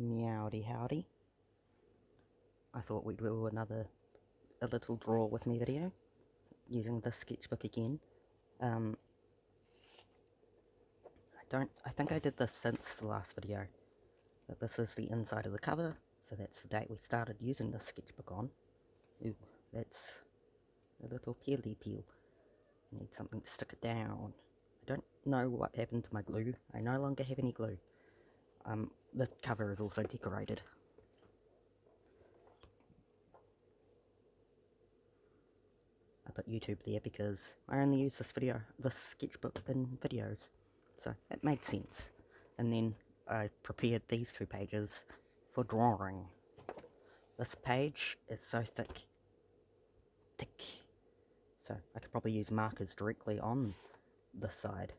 Meowdy howdy. I thought we'd do a little draw with me video, using the sketchbook again. I think I did this since the last video, but this is the inside of the cover, so that's the date we started using the sketchbook on. Ooh, that's a little peely peel. I need something to stick it down. I don't know what happened to my glue. I no longer have any glue. The cover is also decorated. I put YouTube there because I only use this sketchbook in videos, so it made sense. And then I prepared these two pages for drawing. This page is so thick, so I could probably use markers directly on this side,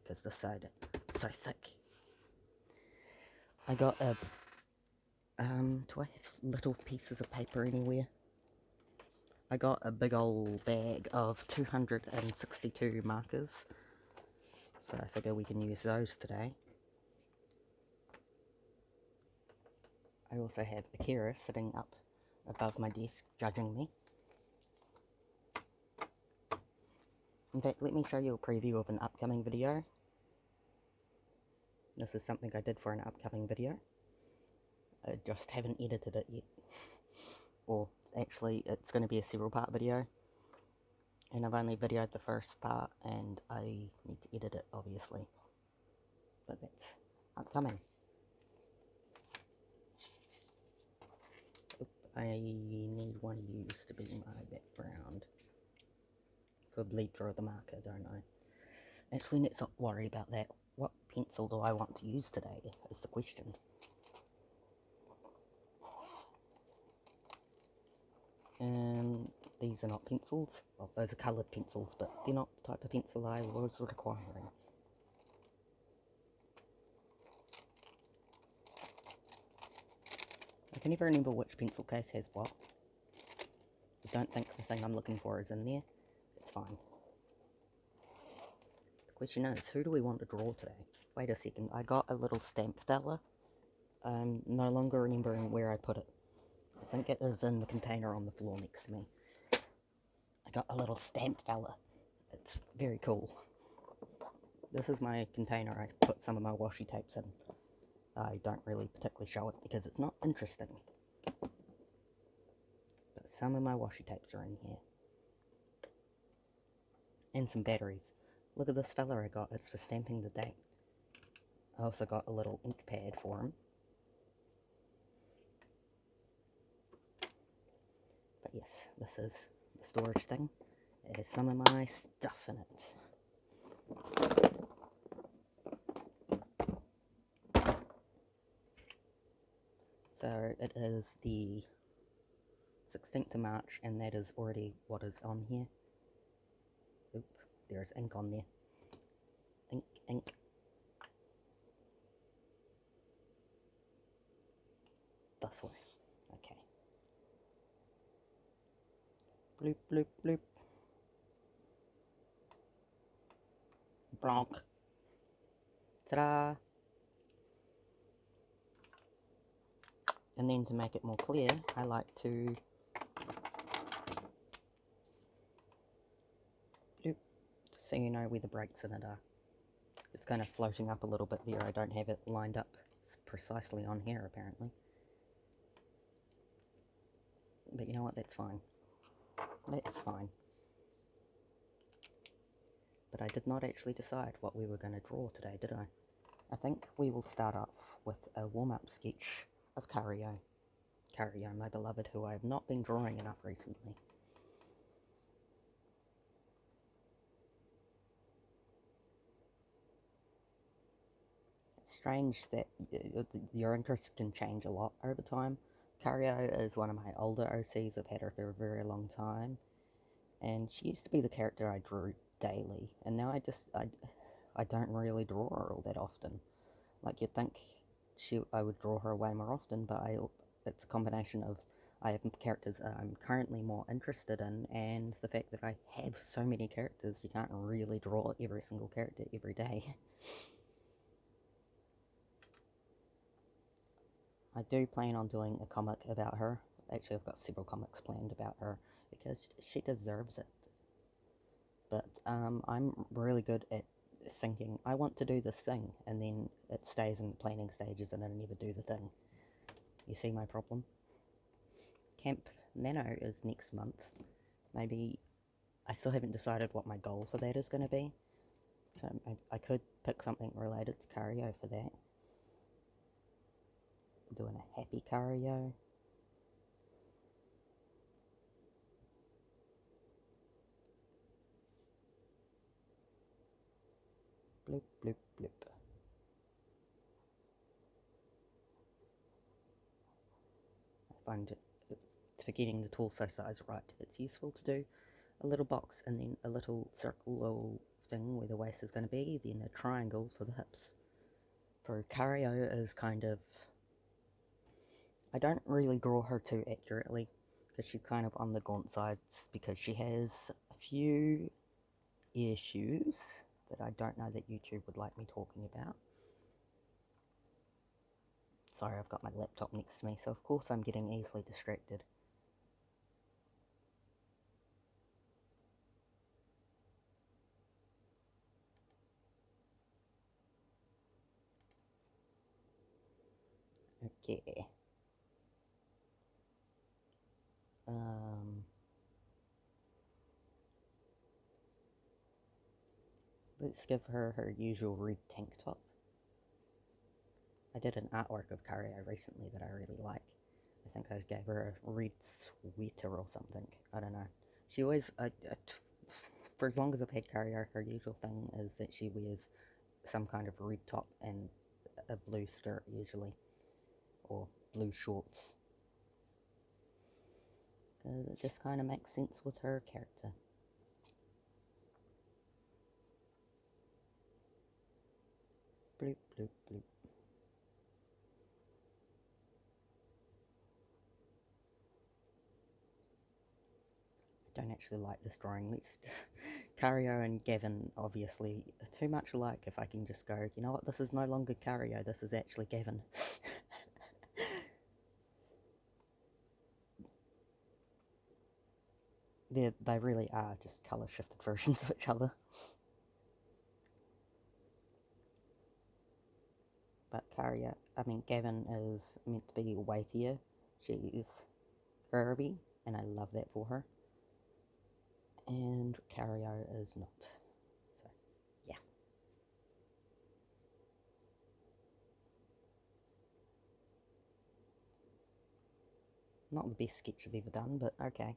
because this side is so thick. I got do I have little pieces of paper anywhere? I got a big old bag of 262 markers, so I figure we can use those today. I also have Akira sitting up above my desk judging me. In fact, let me show you a preview of an upcoming video. This is something I did for an upcoming video. I just haven't edited it yet. Or actually, it's going to be a several part video. And I've only videoed the first part, and I need to edit it, obviously. But that's upcoming. I need one of yous to be my background for bleed through the marker, don't I? Actually, let's not worry about that. What pencil do I want to use today is the question. These are not pencils. Well, those are coloured pencils, but they're not the type of pencil I was requiring. I can never remember which pencil case has what. I don't think the thing I'm looking for is in there. It's fine. The question is, who do we want to draw today? Wait a second, I got a little stamp Stella. I'm no longer remembering where I put it. I think it is in the container on the floor next to me. I got a little stamp fella. It's very cool. This is my container I put some of my washi tapes in. I don't really particularly show it because it's not interesting. But some of my washi tapes are in here. And some batteries. Look at this fella I got, it's for stamping the date. I also got a little ink pad for him. But yes, this is the storage thing. It has some of my stuff in it. So it is the 16th of March, and that is already what is on here. Oop, there's ink on there. Ink. This way. Okay. Bloop, bloop, bloop. Bronk. Ta-da! And then to make it more clear, I like to bloop, so you know where the breaks in it are. It's kind of floating up a little bit there. I don't have it lined up precisely on here, apparently. But you know what, that's fine. That's fine. But I did not actually decide what we were going to draw today, did I? I think we will start off with a warm-up sketch of Cario. Cario, my beloved, who I have not been drawing enough recently. It's strange that your interest can change a lot over time. Cario is one of my older OCs. I've had her for a very long time. And she used to be the character I drew daily. And now I don't really draw her all that often. Like, you'd think I would draw her way more often, but it's a combination of I have characters I'm currently more interested in, and the fact that I have so many characters, you can't really draw every single character every day. I do plan on doing a comic about her. Actually, I've got several comics planned about her because she deserves it. But I'm really good at thinking, I want to do this thing, and then it stays in planning stages and I never do the thing. You see my problem? Camp Nano is next month. Maybe I still haven't decided what my goal for that is going to be. So I could pick something related to Cario for that. Doing a happy Cario. Bloop, bloop, bloop. I find it, for getting the torso size right, it's useful to do a little box and then a little circle thing where the waist is going to be, then a triangle for the hips. For Cario is kind of... I don't really draw her too accurately because she's kind of on the gaunt sides because she has a few issues that I don't know that YouTube would like me talking about. Sorry, I've got my laptop next to me, so of course I'm getting easily distracted. Okay. Let's give her her usual red tank top. I did an artwork of Cario recently that I really like. I think I gave her a red sweater or something. I don't know. She always, for as long as I've had Cario, her usual thing is that she wears some kind of red top and a blue skirt usually, or blue shorts. Because it just kind of makes sense with her character. Bloop, bloop, bloop. I don't actually like this drawing. Let's Cario and Gavin obviously are too much alike. If I can just go, you know what, this is no longer Cario, this is actually Gavin. They really are just colour shifted versions of each other. But Gavin is meant to be weightier. She's curvy, and I love that for her. And Cario is not. So, yeah. Not the best sketch I've ever done, but okay.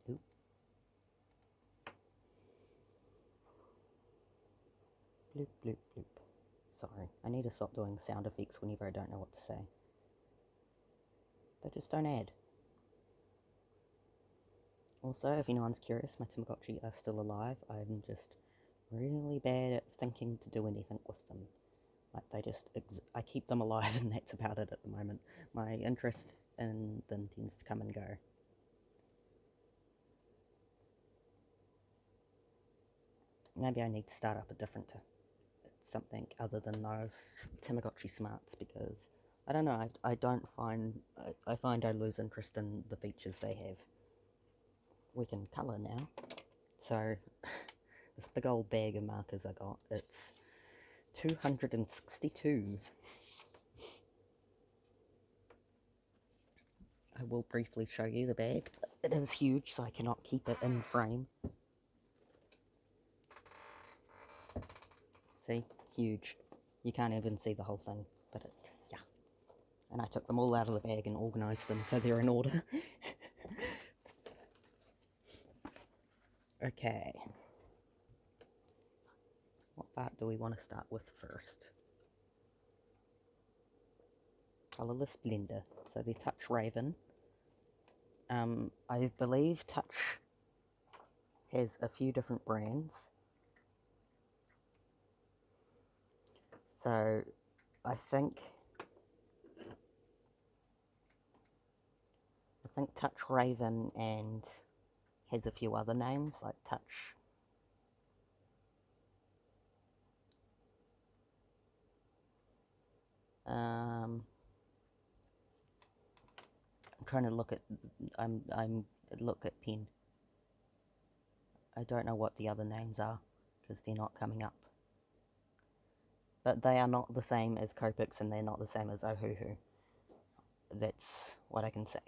Ooh. Bloop, bloop, bloop. Sorry, I need to stop doing sound effects whenever I don't know what to say. They just don't add. Also, if anyone's curious, my Tamagotchi are still alive. I'm just really bad at thinking to do anything with them. Like, they just, I keep them alive and that's about it at the moment. My interest in them tends to come and go. Maybe I need to start up a different, something other than those Tamagotchi smarts, because, I don't know, I don't find, I find I lose interest in the features they have. We can colour now. So, this big old bag of markers I got, it's 262. I will briefly show you the bag. It is huge, so I cannot keep it in frame. See? Huge. You can't even see the whole thing, but yeah. And I took them all out of the bag and organised them so they're in order. Okay. What part do we want to start with first? Colourless blender. So the Touch Raven. I believe Touch has a few different brands. So I think Touch Raven and has a few other names like Touch I'm trying to look at. I'm look at pen. I don't know what the other names are because they're not coming up. But they are not the same as Copics and they're not the same as Ohuhu. That's what I can say.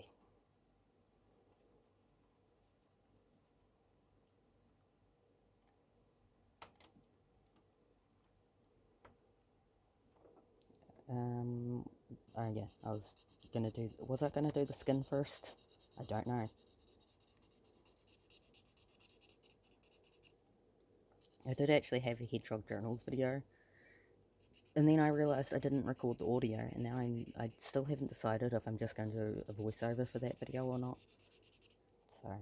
Oh yeah, was I gonna do the skin first? I don't know. I did actually have a Hedgehog Journals video, and then I realised I didn't record the audio, and now I still haven't decided if I'm just going to do a voiceover for that video or not. So,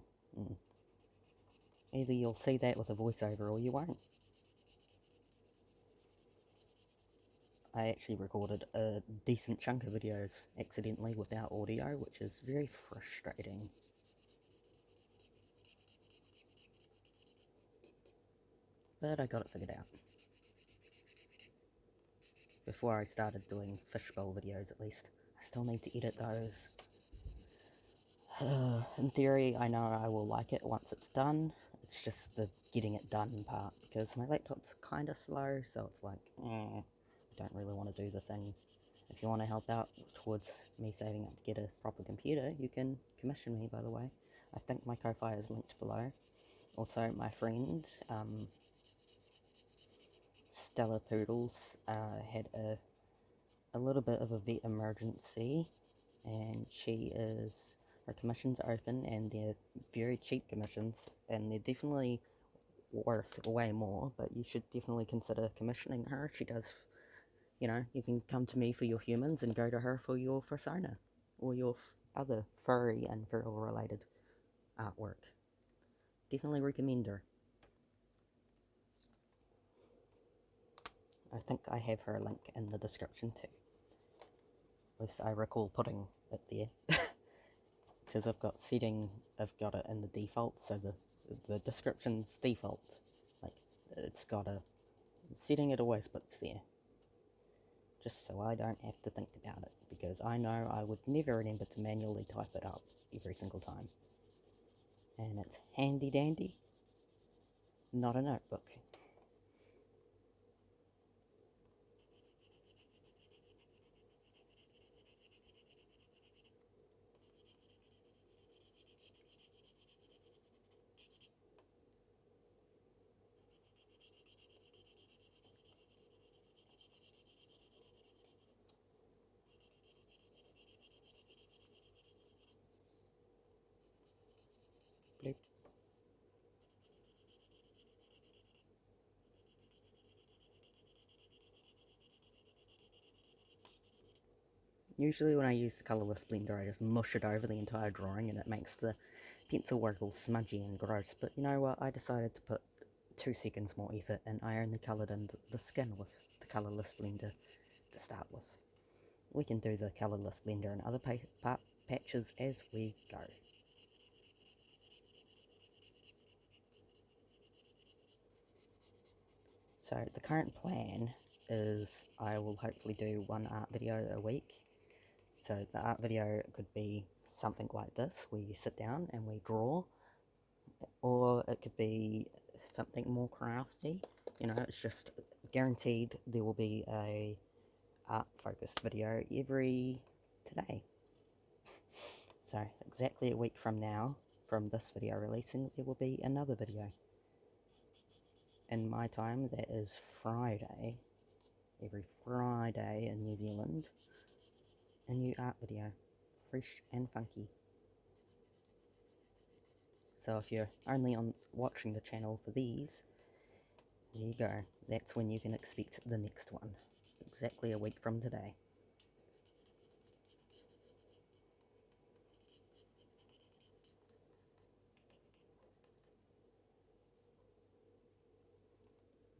either you'll see that with a voiceover or you won't. I actually recorded a decent chunk of videos accidentally without audio, which is very frustrating. But I got it figured out. Before I started doing fishbowl videos, at least. I still need to edit those. In theory, I know I will like it once it's done. It's just the getting it done part, because my laptop's kind of slow, so it's like, I don't really want to do the thing. If you want to help out towards me saving up to get a proper computer, you can commission me, by the way. I think my Ko-Fi is linked below. Also, my friend, Stella Poodles, had a little bit of a vet emergency, and her commissions are open, and they're very cheap commissions, and they're definitely worth way more, but you should definitely consider commissioning her. She does, you can come to me for your humans and go to her for your persona, or your other furry and feral related artwork. Definitely recommend her. I think I have her link in the description too. At least I recall putting it there. Because I've got it in the default, so the description's default. Like, it's got a setting, it always puts there. Just so I don't have to think about it, because I know I would never remember to manually type it up every single time. And it's handy dandy, not a notebook. Bloop. Usually when I use the colourless blender, I just mush it over the entire drawing and it makes the pencil work all smudgy and gross. But you know what, I decided to put 2 seconds more effort, and I only coloured in the skin with the colourless blender to start with. We can do the colourless blender and other patches as we go. So the current plan is I will hopefully do 1 art video a week. So the art video could be something like this, where you sit down and we draw, or it could be something more crafty. It's just guaranteed there will be a art focused video every today. So exactly a week from now, from this video releasing, there will be another video. In my time, that is Friday. Every Friday in New Zealand, a new art video, fresh and funky. So if you're only watching the channel for these, there you go. That's when you can expect the next one. Exactly a week from today.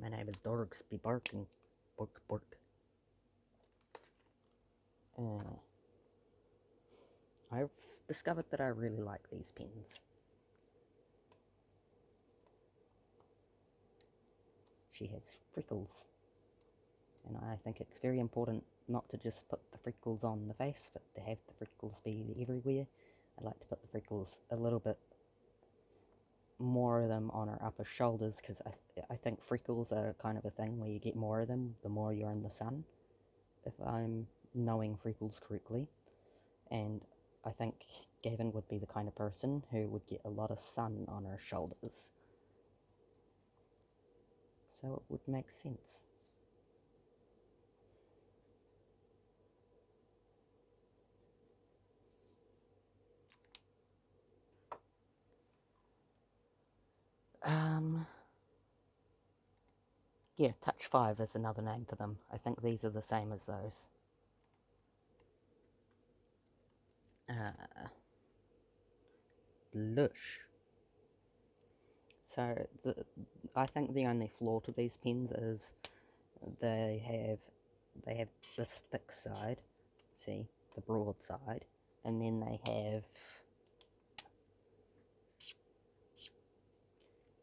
My neighbour's dogs be barking. Bark, bark. I've discovered that I really like these pens. She has freckles. And I think it's very important not to just put the freckles on the face, but to have the freckles be everywhere. I like to put the freckles a little bit more of them on our upper shoulders, because I think freckles are kind of a thing where you get more of them the more you're in the sun, if I'm knowing freckles correctly. And I think Gavin would be the kind of person who would get a lot of sun on her shoulders. So it would make sense. Yeah, Touch 5 is another name for them. I think these are the same as those. Lush. So, I think the only flaw to these pens is they have this thick side, see, the broad side, and then they have,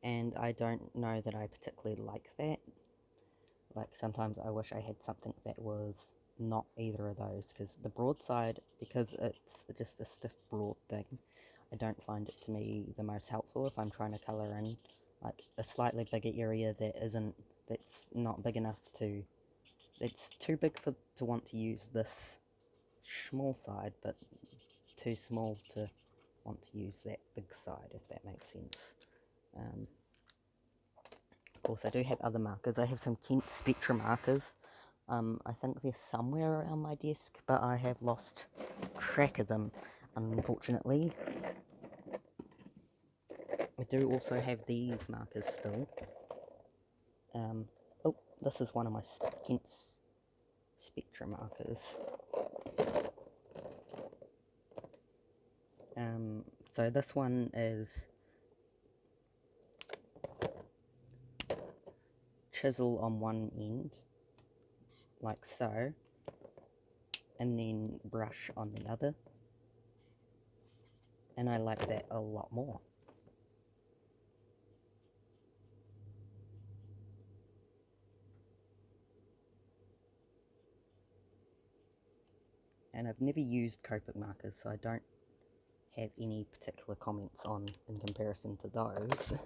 and I don't know that I particularly like that. Like, sometimes I wish I had something that was not either of those, because the broad side, because it's just a stiff broad thing, I don't find it to me the most helpful if I'm trying to colour in like a slightly bigger area that's not big enough to, it's too big to want to use this small side, but too small to want to use that big side, if that makes sense. Of course, I do have other markers. I have some Kent Spectra markers. I think they're somewhere around my desk, but I have lost track of them, unfortunately. I do also have these markers still. Oh, this is one of my Kent Spectra markers. So this one is chisel on one end, like so, and then brush on the other, and I like that a lot more. And I've never used Copic markers, so I don't have any particular comments on in comparison to those. So,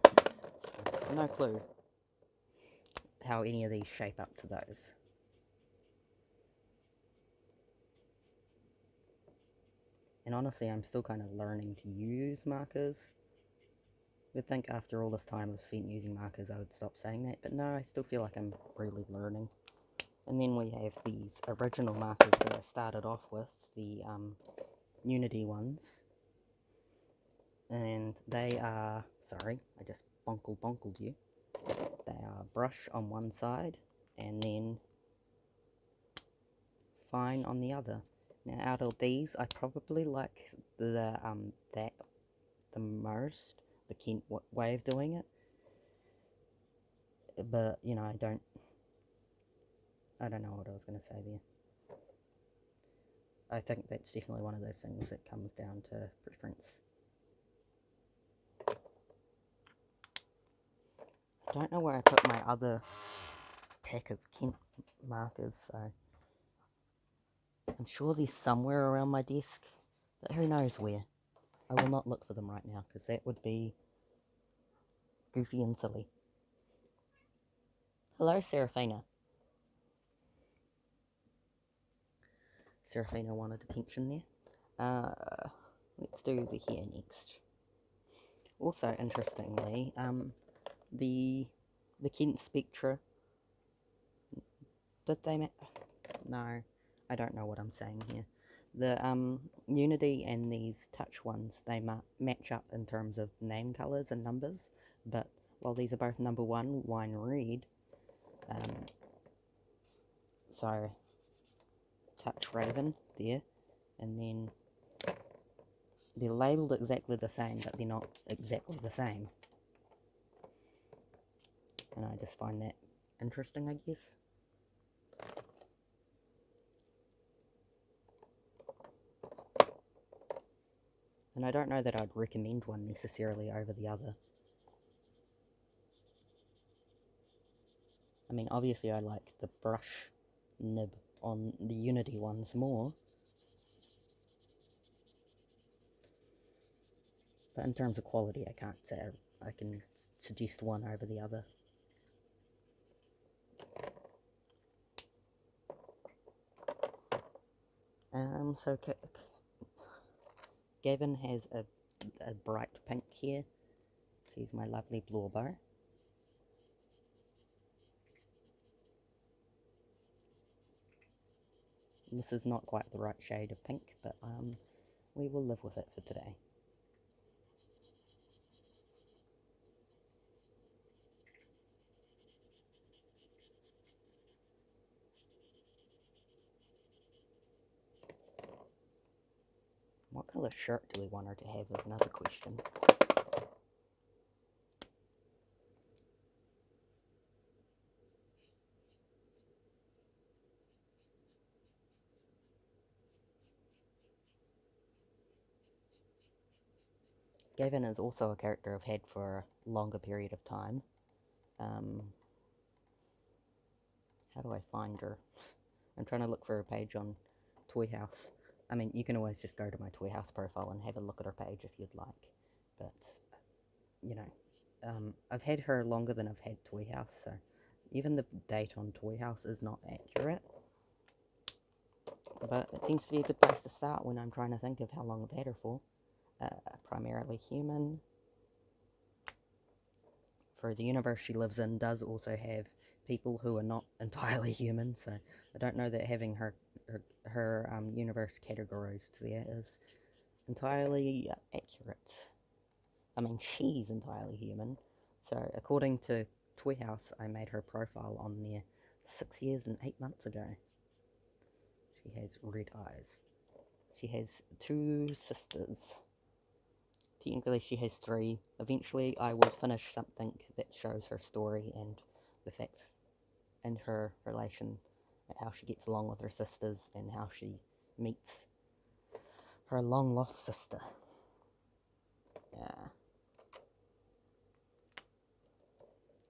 no clue how any of these shape up to those. And honestly, I'm still kind of learning to use markers. You'd think after all this time I've spent using markers I would stop saying that, but no, I still feel like I'm really learning. And then we have these original markers that I started off with, the Unity ones. And they are, sorry, I just bonkled you. They are brush on one side, and then fine on the other. Now, out of these, I probably like the most, the Kent way of doing it. But, you know, I don't know what I was going to say there. I think that's definitely one of those things that comes down to preference. I don't know where I put my other pack of Kent markers, so I'm sure they're somewhere around my desk, but who knows where. I will not look for them right now, because that would be goofy and silly. Hello, Seraphina. Seraphina wanted attention there. Let's do the hair next. Also, interestingly, the Kent Spectra, did they no, I don't know what I'm saying here. The Unity and these touch ones, they match up in terms of name colours and numbers, but while these are both number 1, wine red, so touch raven there, and then they're labelled exactly the same, but they're not exactly the same. And I just find that interesting, I guess. And I don't know that I'd recommend one necessarily over the other. I mean, obviously I like the brush nib on the Unity ones more. But in terms of quality, I can't say I can suggest one over the other. So Gavin has a bright pink here. She's my lovely blauber. This is not quite the right shade of pink, but we will live with it for today. What colour shirt do we want her to have is another question. Gavin is also a character I've had for a longer period of time. How do I find her? I'm trying to look for her page on Toy House. I mean, you can always just go to my Toy House profile and have a look at her page if you'd like. But, you know, I've had her longer than I've had Toy House, so even the date on Toy House is not accurate. But it seems to be a good place to start when I'm trying to think of how long I've had her for. Primarily human. For the universe she lives in does also have people who are not entirely human, so I don't know that having her universe categorized there is entirely accurate. I mean, she's entirely human, so according to Toy House, I made her profile on there 6 years and 8 months ago. She has red eyes. She has 2 sisters. Technically she has 3. Eventually I will finish something that shows her story and the facts and her relation, how she gets along with her sisters and how she meets her long lost sister.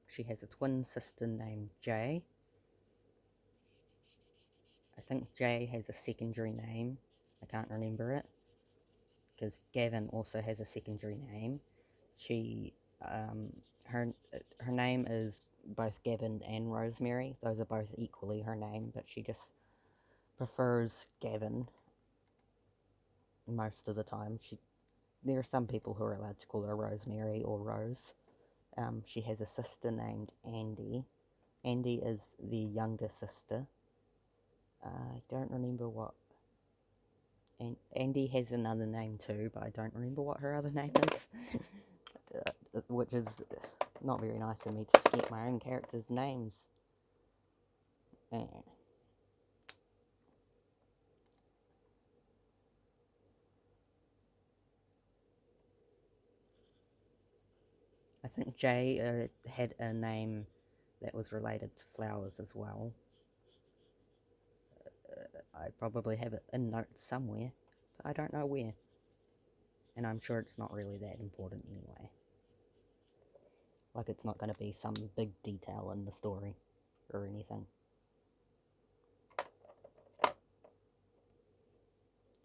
She has a twin sister named Jay. I think Jay has a secondary name. I can't remember it, because Gavin also has a secondary name. She, her name is both Gavin and Rosemary. Those are both equally her name, but she just prefers Gavin most of the time. There are some people who are allowed to call her Rosemary or Rose. She has a sister named Andy. Andy is the younger sister. I don't remember what. And Andy has another name too, but I don't remember what her other name is. Which is not very nice of me to forget my own characters' names. I think Jay had a name that was related to flowers as well. I probably have it in notes somewhere, but I don't know where. And I'm sure it's not really that important anyway. Like, it's not going to be some big detail in the story or anything.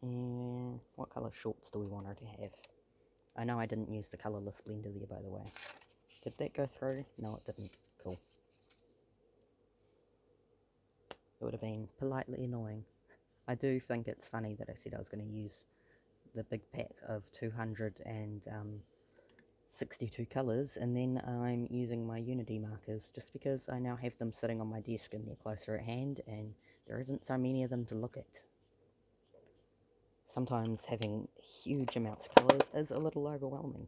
And what colour shorts do we want her to have? I know I didn't use the colourless blender there, by the way. Did that go through? No, it didn't. Cool. It would have been politely annoying. I do think it's funny that I said I was going to use the big pack of 262 colours, and then I'm using my Unity markers, just because I now have them sitting on my desk and they're closer at hand, and there isn't so many of them to look at. Sometimes having huge amounts of colours is a little overwhelming.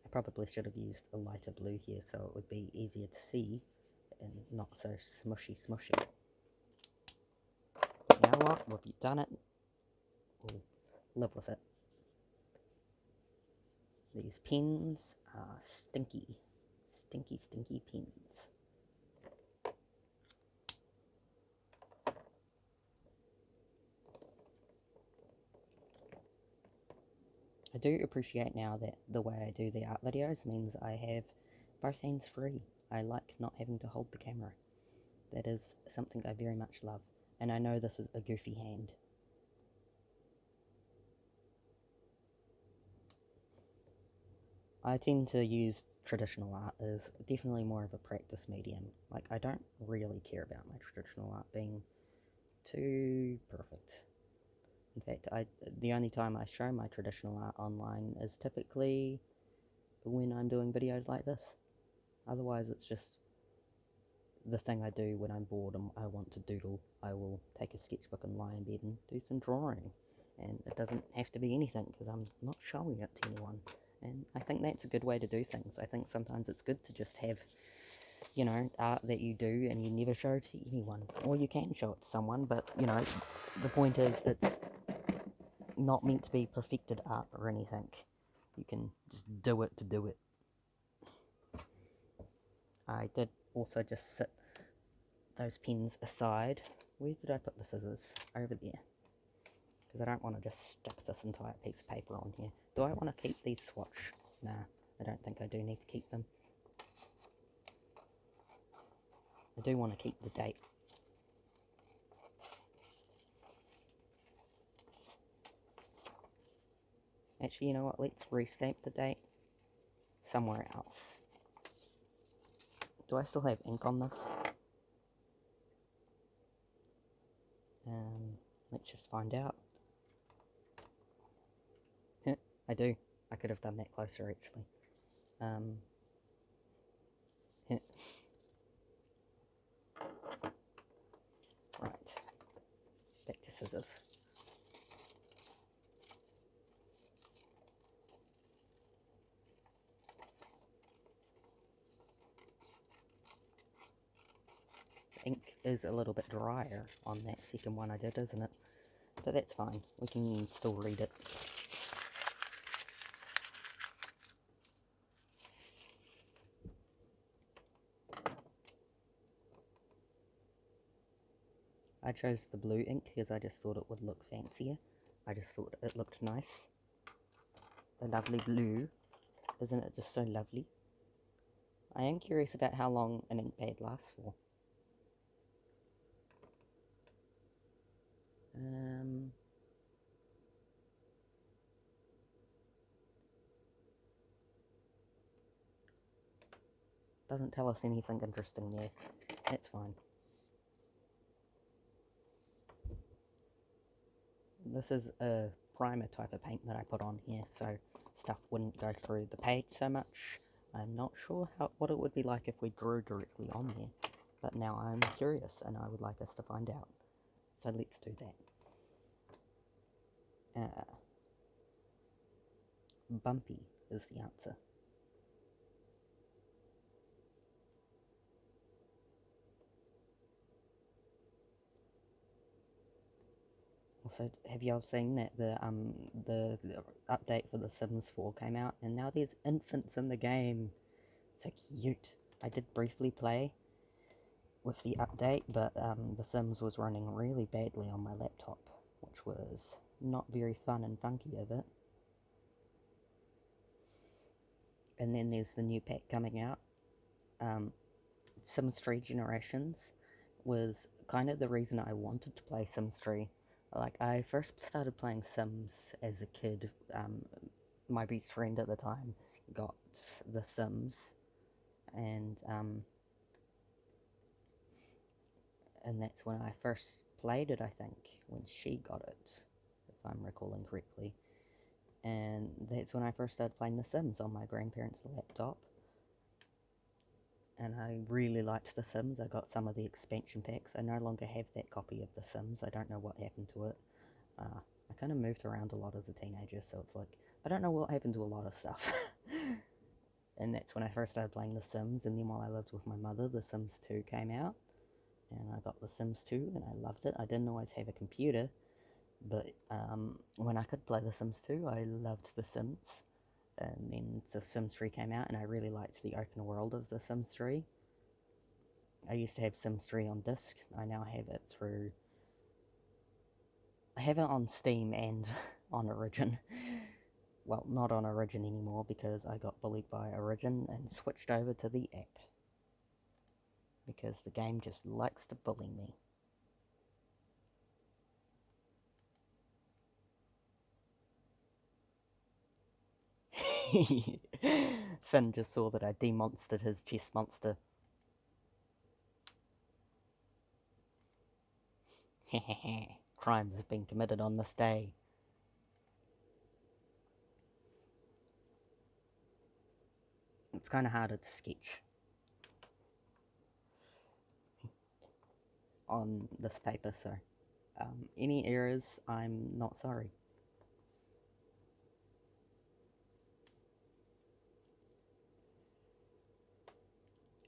I probably should have used a lighter blue here so it would be easier to see and not so smushy. But you know what? We've done it. We'll live with it. These pens are stinky. Stinky pens. I do appreciate now that the way I do the art videos means I have both hands free. I like not having to hold the camera. That is something I very much love. And I know this is a goofy hand. I tend to use traditional art as definitely more of a practice medium. Like, I don't really care about my traditional art being too perfect. In fact, the only time I show my traditional art online is typically when I'm doing videos like this. Otherwise, it's just the thing I do when I'm bored and I want to doodle. I will take a sketchbook and lie in bed and do some drawing. And it doesn't have to be anything because I'm not showing it to anyone. And I think that's a good way to do things. I think sometimes it's good to just have, you know, art that you do and you never show to anyone. Or you can show it to someone, but, you know, the point is it's not meant to be perfected art or anything. You can just do it to do it. I did also just sit those pens aside. Where did I put the scissors? Over there. Because I don't want to just stick this entire piece of paper on here. Do I want to keep these swatch? Nah, I don't think I do need to keep them. I do want to keep the date. Actually, you know what? Let's restamp the date somewhere else. Do I still have ink on this? Let's just find out. I do. I could have done that closer, actually. Right. Back to scissors. Ink is a little bit drier on that second one I did, isn't it? But that's fine. We can still read it. I chose the blue ink because I just thought it would look fancier. I just thought it looked nice. The lovely blue. Isn't it just so lovely? I am curious about how long an ink pad lasts for. Doesn't tell us anything interesting there. That's fine. This is a primer type of paint that I put on here, so stuff wouldn't go through the page so much. I'm not sure what it would be like if we drew directly on there, but now I'm curious and I would like us to find out. So let's do that. Bumpy is the answer. Also, have y'all seen that the update for The Sims 4 came out, and now there's infants in the game? So cute. I did briefly play with the update, but The Sims was running really badly on my laptop, which was not very fun and funky of it. And then there's the new pack coming out. Sims 3 Generations was kind of the reason I wanted to play Sims 3. Like, I first started playing Sims as a kid. My best friend at the time got The Sims, and that's when I first played it, I think, when she got it, if I'm recalling correctly. And that's when I first started playing The Sims on my grandparents' laptop. And I really liked The Sims. I got some of the expansion packs. I no longer have that copy of The Sims. I don't know what happened to it. I kind of moved around a lot as a teenager, so it's like, I don't know what happened to a lot of stuff. And that's when I first started playing The Sims, and then while I lived with my mother, The Sims 2 came out. And I got The Sims 2, and I loved it. I didn't always have a computer, but when I could play The Sims 2, I loved The Sims. And then The Sims 3 came out, and I really liked the open world of The Sims 3. I used to have Sims 3 on disc. I now have it through... I have it on Steam and on Origin. Well, not on Origin anymore because I got bullied by Origin and switched over to the app. because the game just likes to bully me. Finn just saw that I demonstered his chest monster. Crimes have been committed on this day. It's kind of harder to sketch on this paper, so any errors, I'm not sorry.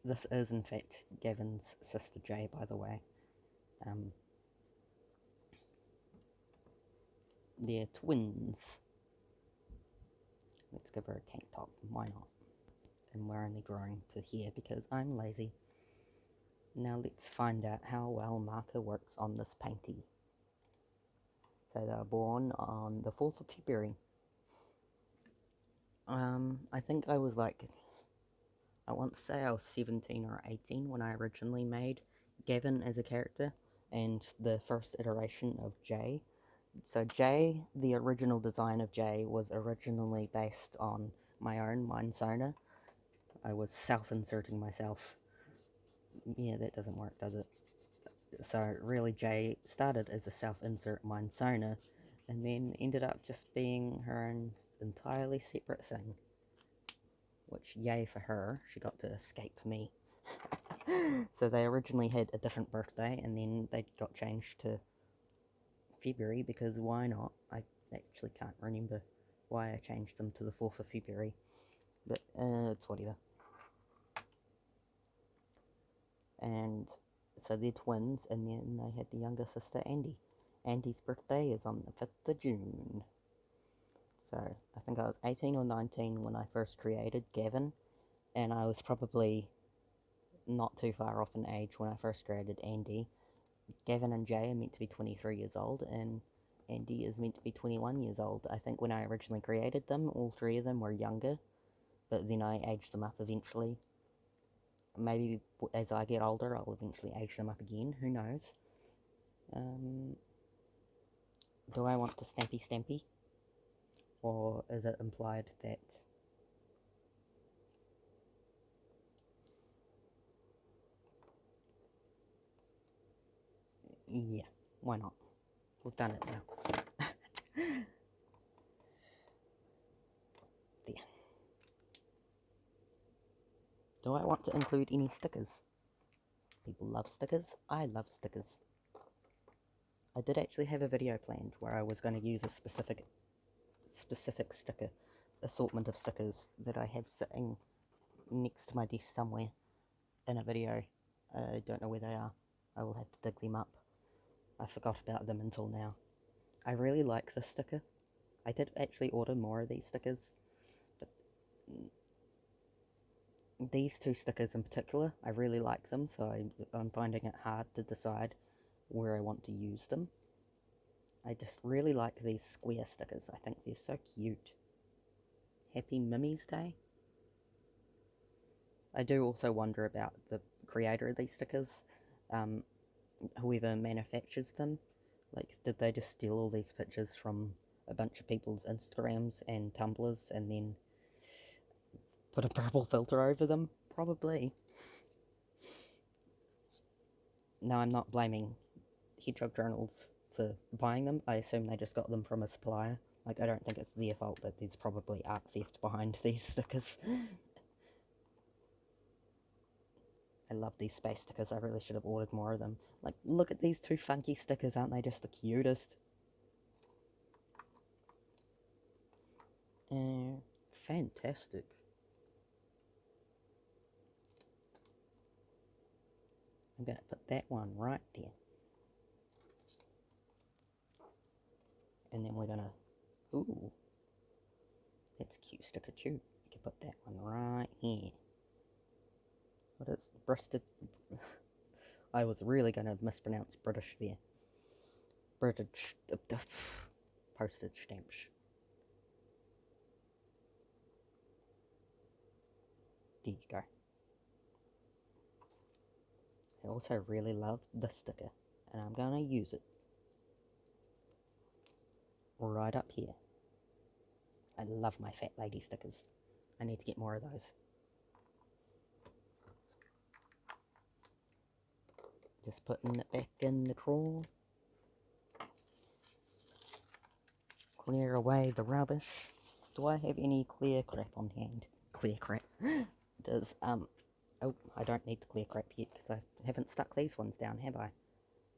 This is, in fact, Gavin's sister Jay, by the way. They're twins. Let's give her a tank top, why not? And we're only drawing to here because I'm lazy. Now let's find out how well marker works on this painting. So they were born on the 4th of February. I think I was like, I want to say I was 17 or 18 when I originally made Gavin as a character, and the first iteration of Jay. So Jay, the original design of Jay was originally based on my own Mindsona. I was self-inserting myself. Yeah, that doesn't work, does it? So really Jay started as a self-insert Mindsona, and then ended up just being her own entirely separate thing. Which, yay for her, she got to escape me. So they originally had a different birthday, and then they got changed to February, because why not? I actually can't remember why I changed them to the 4th of February, but it's whatever. And so they're twins, and then they had the younger sister, Andy. Andy's birthday is on the 5th of June. So I think I was 18 or 19 when I first created Gavin, and I was probably not too far off in age when I first created Andy. Gavin and Jay are meant to be 23 years old, and Andy is meant to be 21 years old. I think when I originally created them, all three of them were younger, but then I aged them up eventually. Maybe as I get older, I'll eventually age them up again, who knows. Do I want to stampy? Or is it implied that... Yeah, why not? We've done it now. There. Do I want to include any stickers? People love stickers. I love stickers. I did actually have a video planned where I was going to use a specific sticker, assortment of stickers that I have sitting next to my desk somewhere in a video. I don't know where they are. I will have to dig them up. I forgot about them until now. I really like this sticker. I did actually order more of these stickers, but these two stickers in particular, I really like them, so I'm finding it hard to decide where I want to use them. I just really like these square stickers. I think they're so cute. Happy Mimi's Day. I do also wonder about the creator of these stickers, whoever manufactures them. Like, did they just steal all these pictures from a bunch of people's Instagrams and Tumblrs and then put a purple filter over them? Probably. No, I'm not blaming Hedgehog Journals for buying them. I assume they just got them from a supplier. Like, I don't think it's their fault that there's probably art theft behind these stickers. I love these space stickers. I really should have ordered more of them. Like, look at these two funky stickers. Aren't they just the cutest? Fantastic. I'm going to put that one right there. And then we're going to... Ooh. That's a cute sticker too. You can put that one right here. What is breasted? I was really going to mispronounce British there. British... postage stamps. There you go. also really love this sticker, and I'm going to use it right up here. I love my fat lady stickers. I need to get more of those. Just putting it back in the drawer. Clear away the rubbish. Do I have any clear crap on hand? Clear crap. Does, oh, I don't need the clear crap yet because I haven't stuck these ones down, have I?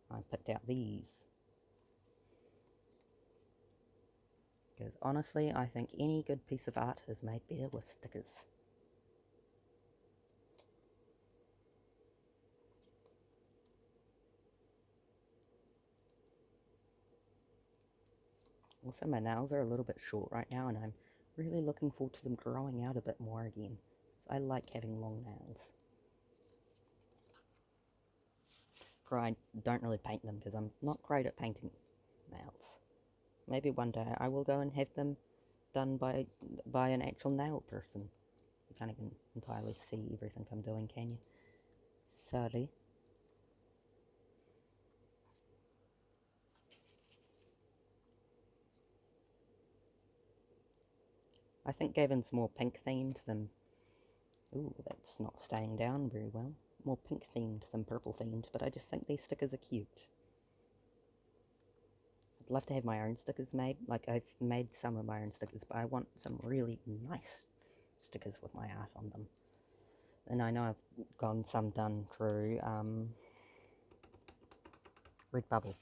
I picked out these. Because honestly, I think any good piece of art is made better with stickers. Also, my nails are a little bit short right now, and I'm really looking forward to them growing out a bit more again. I like having long nails. I don't really paint them because I'm not great at painting nails. Maybe one day I will go and have them done by an actual nail person. You can't even entirely see everything I'm doing, can you? Sorry. I think Gavin's more pink themed than... Ooh, that's not staying down very well. More pink themed than purple themed, but I just think these stickers are cute. I'd love to have my own stickers made. Like, I've made some of my own stickers, but I want some really nice stickers with my art on them. And I know I've gotten some done through Redbubble.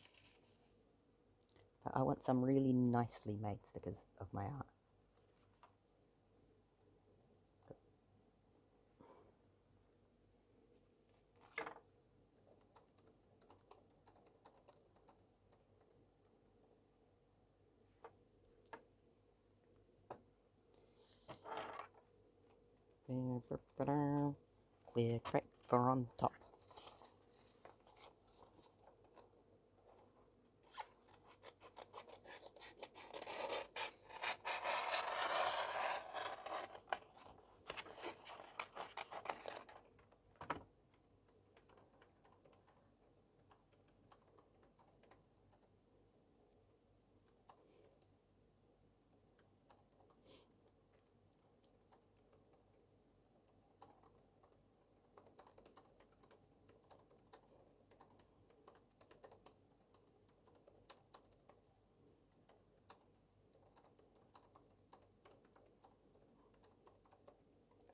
But I want some really nicely made stickers of my art. Clear crap for on top.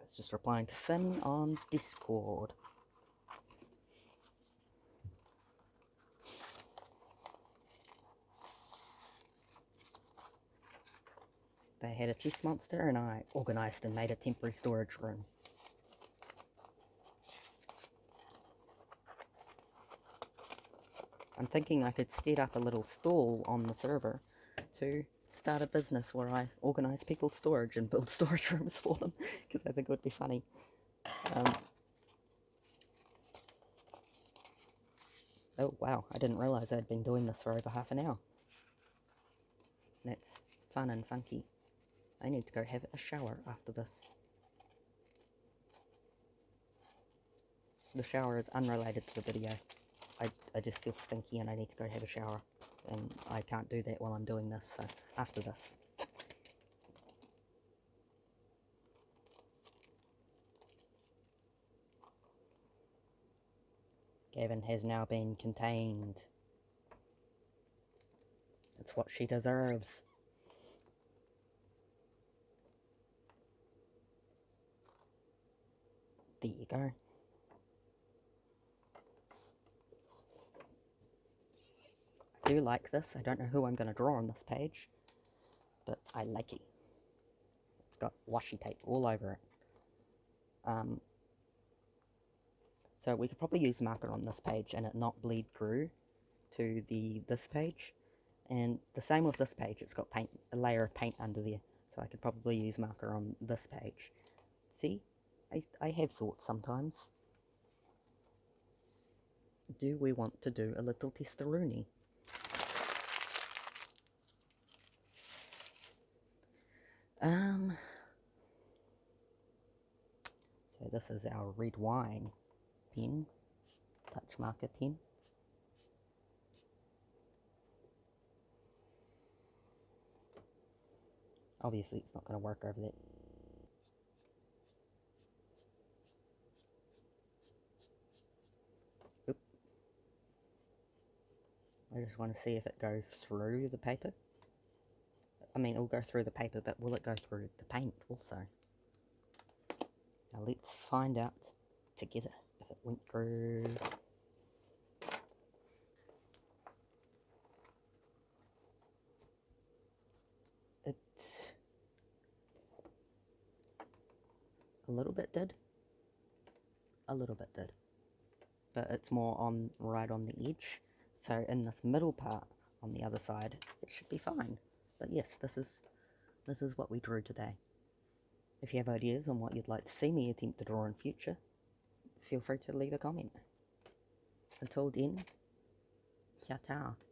It's just replying to Finn on Discord. They had a chest monster and I organised and made a temporary storage room. I'm thinking I could set up a little stall on the server to start a business where I organise people's storage and build storage rooms for them, because I think it would be funny. Oh wow, I didn't realise I'd been doing this for over half an hour. That's fun and funky. I need to go have a shower after this. The shower is unrelated to the video. I just feel stinky and I need to go have a shower. And I can't do that while I'm doing this, so after this. Gavin has now been contained. It's what she deserves. There you go. I do like this. I don't know who I'm going to draw on this page, but I like it. It's got washi tape all over it. So we could probably use marker on this page and it not bleed through to this page. And the same with this page, it's got paint, a layer of paint under there. So I could probably use marker on this page. See? I have thoughts sometimes. Do we want to do a little testaroonie? So this is our red wine pen. touch marker pen. Obviously it's not going to work over that. Oop. I just want to see if it goes through the paper. I mean, it'll go through the paper, but will it go through the paint also? Now let's find out together if it went through. It a little bit did. A little bit did. But it's more on right on the edge. So in this middle part on the other side, it should be fine. But yes, this is what we drew today. If you have ideas on what you'd like to see me attempt to draw in future, feel free to leave a comment. Until then, ciao ciao.